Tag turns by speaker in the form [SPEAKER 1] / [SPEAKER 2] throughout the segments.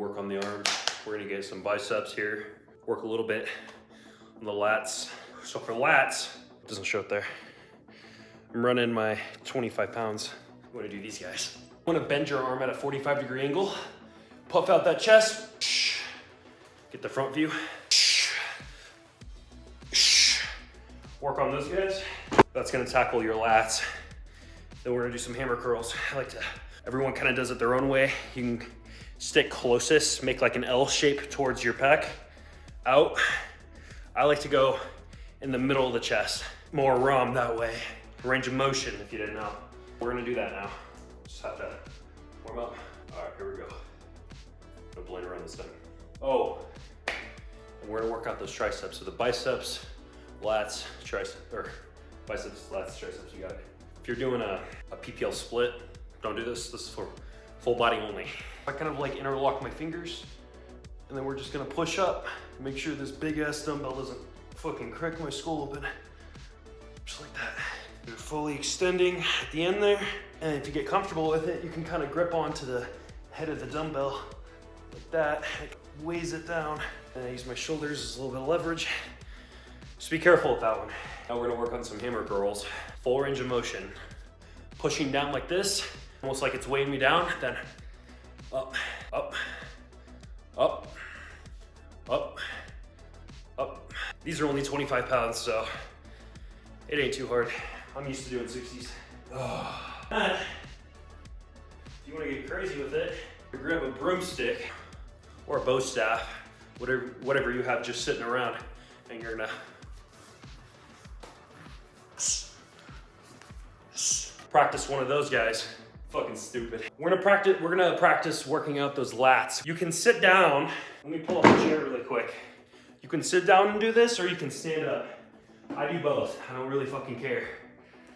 [SPEAKER 1] work on the arms. We're gonna get some biceps here, work a little bit on the lats. So for lats, it doesn't show it there. I'm running my 25 pounds. I'm gonna do these guys. I'm gonna bend your arm at a 45-degree angle, puff out that chest, get the front view. Work on those guys. That's gonna tackle your lats. Then we're gonna do some hammer curls. Everyone kind of does it their own way. You can stick closest, make like an L shape towards your pec, out. I like to go in the middle of the chest. More ROM that way. Range of motion, if you didn't know. We're gonna do that now. Just have to warm up. All right, here we go. I'm gonna blend around this thing. Oh, and we're gonna work out those triceps. So the biceps, lats, triceps, or biceps, lats, triceps, you got it. If you're doing a PPL split, don't do this. This is for full body only. I kind of like interlock my fingers, and then we're just gonna push up, make sure this big ass dumbbell doesn't fucking crack my skull open. Just like that. You're fully extending at the end there, and if you get comfortable with it, you can kind of grip onto the head of the dumbbell like that. It weighs it down, and I use my shoulders as a little bit of leverage. Just be careful with that one. Now we're gonna work on some hammer curls. Full range of motion. Pushing down like this, almost like it's weighing me down, then up, up, up, up, up. These are only 25 pounds, so it ain't too hard. I'm used to doing 60s. If you wanna get crazy with it, you grab a broomstick or a bow staff, whatever you have just sitting around, and you're gonna practice one of those guys. Fucking stupid. We're gonna practice working out those lats. You can sit down. Let me pull up a chair really quick. You can sit down and do this, or you can stand up. I do both. I don't really fucking care.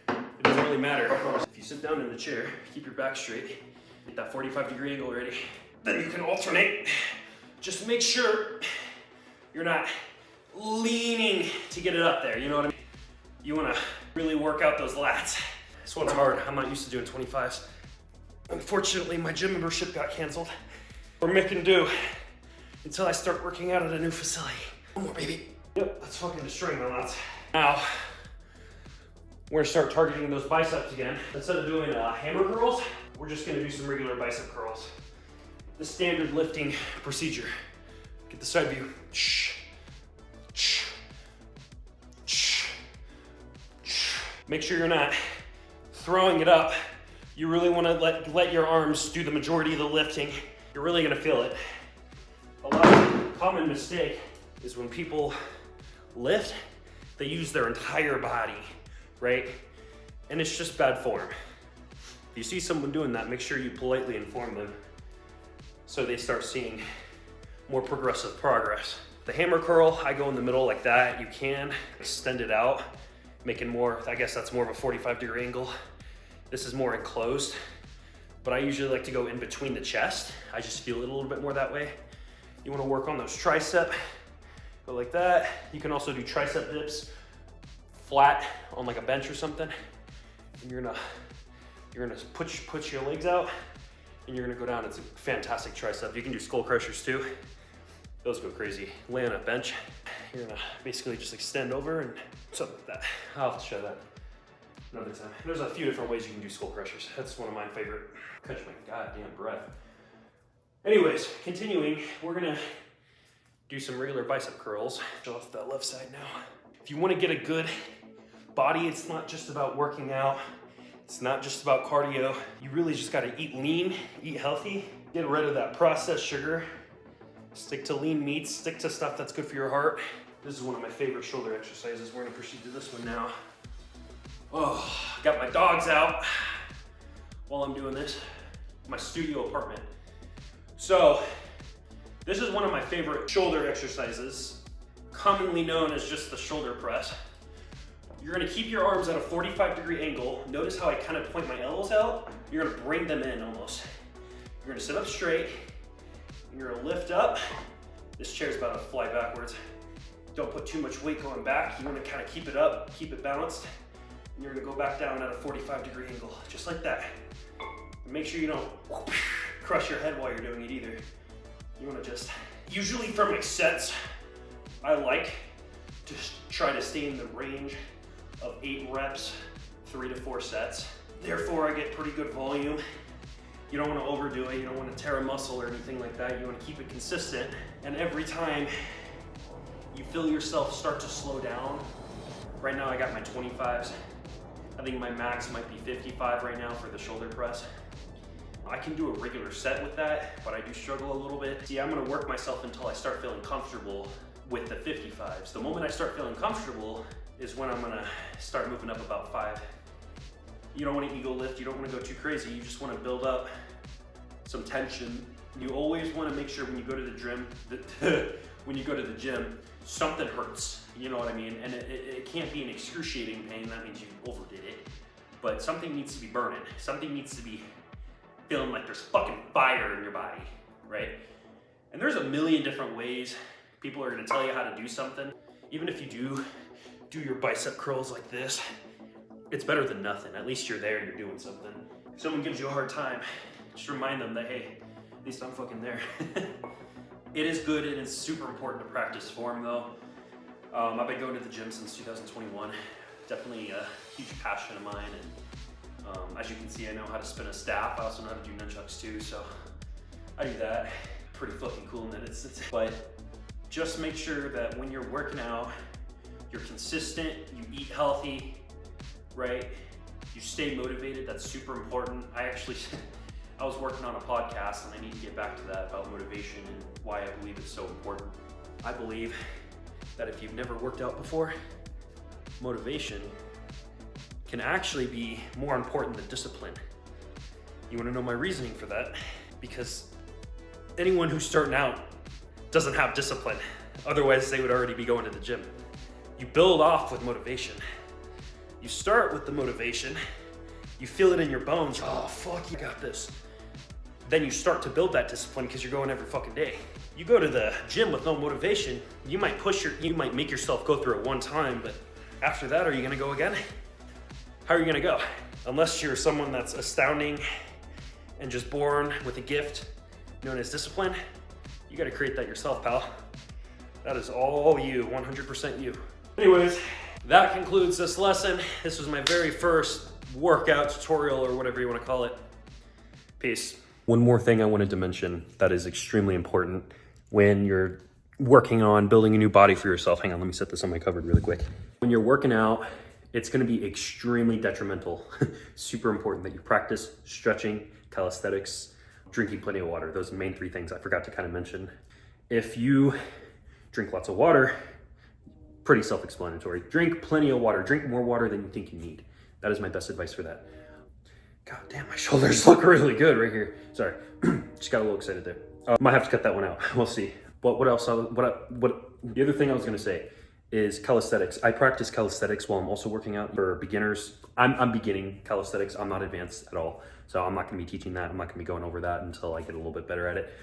[SPEAKER 1] It doesn't really matter. If you sit down in the chair, keep your back straight, get that 45-degree angle ready. Then you can alternate. Just make sure you're not leaning to get it up there. You know what I mean? You wanna really work out those lats. This one's hard. I'm not used to doing 25s. Unfortunately, my gym membership got canceled. We're making do until I start working out at a new facility. One more, baby. Yep, that's fucking destroying my lats. Now, we're gonna start targeting those biceps again. Instead of doing hammer curls, we're just gonna do some regular bicep curls. The standard lifting procedure. Get the side view. Make sure you're not throwing it up. You really wanna let your arms do the majority of the lifting. You're really gonna feel it. A lot of common mistake is when people lift, they use their entire body, right? And it's just bad form. If you see someone doing that, make sure you politely inform them so they start seeing more progressive progress. The hammer curl, I go in the middle like that. You can extend it out, making more, I guess that's more of a 45-degree angle. This is more enclosed, but I usually like to go in between the chest. I just feel it a little bit more that way. You wanna work on those tricep, go like that. You can also do tricep dips flat on like a bench or something. And you're gonna put your legs out and you're gonna go down. It's a fantastic tricep. You can do skull crushers too. Those go crazy. Lay on a bench. You're gonna basically just extend over and something like that. I'll have to show that another time. There's a few different ways you can do skull crushers. That's one of my favorite. Catch my goddamn breath. Anyways, continuing, we're gonna do some regular bicep curls. Show off that left side now. If you wanna get a good body, it's not just about working out. It's not just about cardio. You really just gotta eat lean, eat healthy, get rid of that processed sugar, stick to lean meats, stick to stuff that's good for your heart. This is one of my favorite shoulder exercises. We're gonna proceed to this one now. Oh, got my dogs out while I'm doing this. My studio apartment. So, this is one of my favorite shoulder exercises, commonly known as just the shoulder press. You're gonna keep your arms at a 45-degree angle. Notice how I kind of point my elbows out? You're gonna bring them in almost. You're gonna sit up straight, and you're gonna lift up. This chair's about to fly backwards. Don't put too much weight going back. You wanna kind of keep it up, keep it balanced. And you're gonna go back down at a 45-degree angle, just like that. And make sure you don't crush your head while you're doing it either. You just usually for my sets, I like to try to stay in the range of 8 reps, 3 to 4 sets. Therefore, I get pretty good volume. You don't want to overdo it. You don't want to tear a muscle or anything like that. You want to keep it consistent. And every time you feel yourself start to slow down, right now I got my 25s. I think my max might be 55 right now for the shoulder press. I can do a regular set with that, but I do struggle a little bit. See, I'm gonna work myself until I start feeling comfortable with the 55s. The moment I start feeling comfortable is when I'm gonna start moving up about 5. You don't want to ego lift, you don't want to go too crazy, you just want to build up some tension. You always want to make sure when you go to the gym, something hurts, you know what I mean? And it can't be an excruciating pain, that means you overdid it. But something needs to be burning, something needs to be feeling like there's fucking fire in your body, right? And there's a million different ways people are going to tell you how to do something. Even if you do your bicep curls like this, it's better than nothing. At least you're there, you're doing something. If someone gives you a hard time, just remind them that, hey, at least I'm fucking there. It is good and it's super important to practice form though. I've been going to the gym since 2021. Definitely a huge passion of mine. And as you can see, I know how to spin a staff. I also know how to do nunchucks too, so I do that. Pretty fucking cool in that instance. But just make sure that when you're working out, you're consistent, you eat healthy, right? You stay motivated, that's super important. I was working on a podcast and I need to get back to that about motivation and why I believe it's so important. I believe that if you've never worked out before, motivation can actually be more important than discipline. You wanna know my reasoning for that? Because anyone who's starting out doesn't have discipline. Otherwise, they would already be going to the gym. You build off with motivation. You start with the motivation, you feel it in your bones, oh fuck, you got this. Then you start to build that discipline because you're going every fucking day. You go to the gym with no motivation, you might make yourself go through it one time, but after that, are you gonna go again? How are you gonna go? Unless you're someone that's astounding and just born with a gift known as discipline, you gotta create that yourself, pal. That is all you, 100% you. Anyways, that concludes this lesson. This was my very first workout tutorial or whatever you want to call it. Peace. One more thing I wanted to mention that is extremely important when you're working on building a new body for yourself. Hang on, let me set this on my cupboard really quick. When you're working out, it's going to be extremely detrimental. Super important that you practice stretching, calisthenics, drinking plenty of water. Those are the main 3 things I forgot to kind of mention. If you drink lots of water, pretty self-explanatory. Drink plenty of water. Drink more water than you think you need. That is my best advice for that. God damn, my shoulders look really good right here. Sorry, just got a little excited there. Might have to cut that one out. We'll see. But what else? The other thing I was gonna say is calisthenics. I practice calisthenics while I'm also working out for beginners. I'm beginning calisthenics. I'm not advanced at all, so I'm not gonna be teaching that. I'm not gonna be going over that until I get a little bit better at it.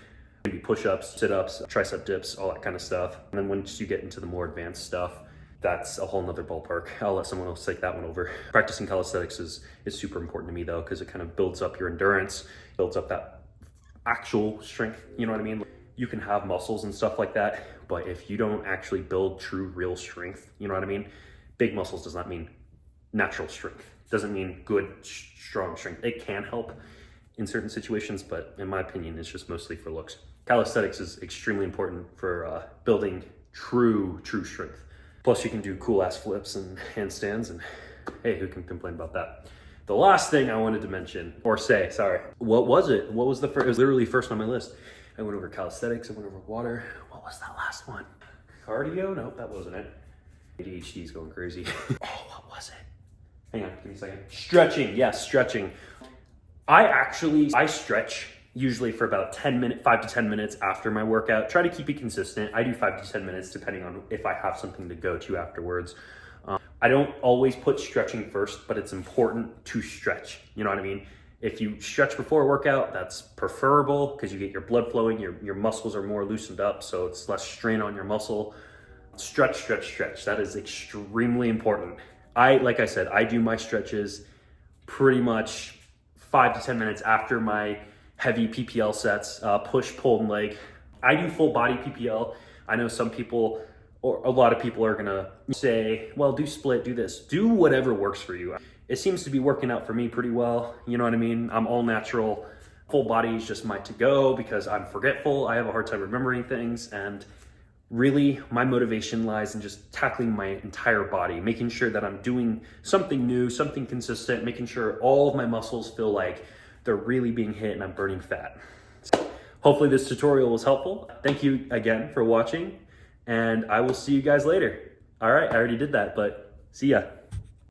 [SPEAKER 1] Maybe push-ups, sit-ups, tricep dips, all that kind of stuff. And then once you get into the more advanced stuff, that's a whole nother ballpark. I'll let someone else take that one over. Practicing calisthenics is super important to me though, because it kind of builds up your endurance, builds up that actual strength, you know what I mean? You can have muscles and stuff like that, but if you don't actually build true, real strength, you know what I mean? Big muscles does not mean natural strength. Doesn't mean good, strong strength. It can help in certain situations, but in my opinion, it's just mostly for looks. Calisthenics is extremely important for building true strength. Plus you can do cool ass flips and handstands, and hey, who can complain about that? The last thing I wanted to mention, or say, sorry, what was it? What was the first? It was literally first on my list. I went over calisthenics, I went over water. What was that last one? Cardio? Nope, that wasn't it. ADHD is going crazy. Oh, what was it? Hang on, give me a second. Stretching, yes, stretching. I stretch usually for about 5 to 10 minutes after my workout. Try to keep it consistent. I do 5 to 10 minutes depending on if I have something to go to afterwards. I don't always put stretching first, but it's important to stretch. You know what I mean? If you stretch before a workout, that's preferable because you get your blood flowing, your muscles are more loosened up, so it's less strain on your muscle. Stretch. That is extremely important. Like I said, I do my stretches pretty much 5 to 10 minutes after my heavy PPL sets, push, pull, and leg. I do full body PPL. I know some people, or a lot of people are gonna say, well, do split, do this. Do whatever works for you. It seems to be working out for me pretty well. You know what I mean? I'm all natural. Full body is just my to-go because I'm forgetful. I have a hard time remembering things, and really my motivation lies in just tackling my entire body, making sure that I'm doing something new, something consistent, making sure all of my muscles feel like they're really being hit and I'm burning fat. Hopefully this tutorial was helpful. Thank you again for watching, and I will see you guys later. All right, I already did that, but see ya.